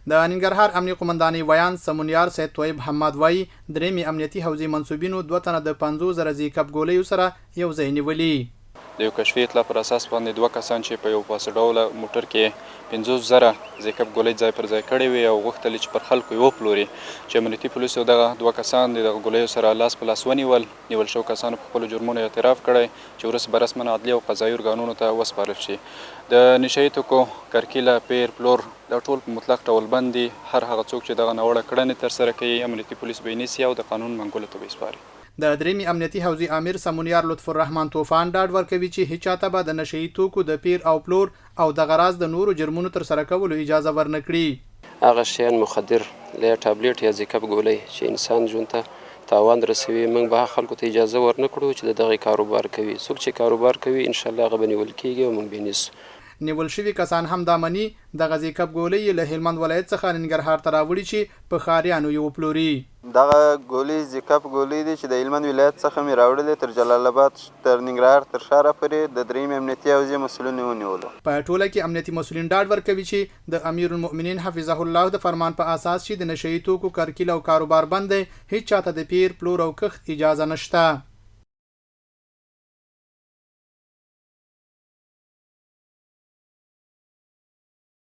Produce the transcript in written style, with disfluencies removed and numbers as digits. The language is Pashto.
د ننګرهار امنیتي قومندانۍ ویان سمونیار سید طیب حماد وایي درېمې امنیتي حوزې منسوبینو 2 تنه د 50,000 زيکب ګوليو سره یو ځای نیولي. د یو کشفي اطلاع پر اساس باندې 2 کسان چې په یو پاسه ډوله موټر کې 50,000 زيکب ګولۍ ځای پر ځای کړی وي او غوښتل چې پر خلکو یې وپلوري چې امنیتي پولیسو دغه 2 کسان د دغه ګولیو سره لاس په لاس ونیول شو کسانو په خپلو جرمونو اعتراف کړی چې وروسته به رسما عدلي او قضایي ارګانونو ته وسپارل شي. د نشهیي توکو کرکیله پیر پلور دا ټول په مطلق ډول بند دي. هر هغه څوک چې دغه ناوړه کړنې ترسره کوي امنیتي پولیس به یې نیسي او د قانون منګولو ته به یې سپاري. د درېمې امنیتي حوزې امیر سمونیار لطف الرحمن طوفان ډاډ ورکوي چې هیڅ چاته به د نشهیي توکو د پیر او پلور او د غراض د نورو جرمونو ترسره کولو اجازه ورنکړي. هغه شیان مخدر له ټابلیټ یا زيکب ګولۍ چې انسان ژوند ته تاوان رسوي موږ به خلکو ته اجازه ورنکړو چې دغه کاروبار کوي. څوک چې کاروبار کوي ان شاء الله هغه به نیول کیږي او موږ به نیسو. نیول شوي کسان هم دا مني دغه زيکب ګولۍ له هلمند ولایت څخه ننګرهار ته راوړي چې په ښاریانو یې وپلوري. دغه ګولۍ زيکب ګولۍ دي چې د هلمند ولایت څخه مې راوړلې تر جلالاباد تر ننګرهار تر ښاره پورې د درېمې امنیتي حوزې مسؤلین ونیولو. په ټوله کې امنیتي مسؤلین ډاډ ورکوي چې د امیر المؤمنین حفظه الله د فرمان په اساس چې د نشهیي توکو کرکیله او کاروبار بند دی هیڅ چاته د پیر پلور او کښت اجازه نشته.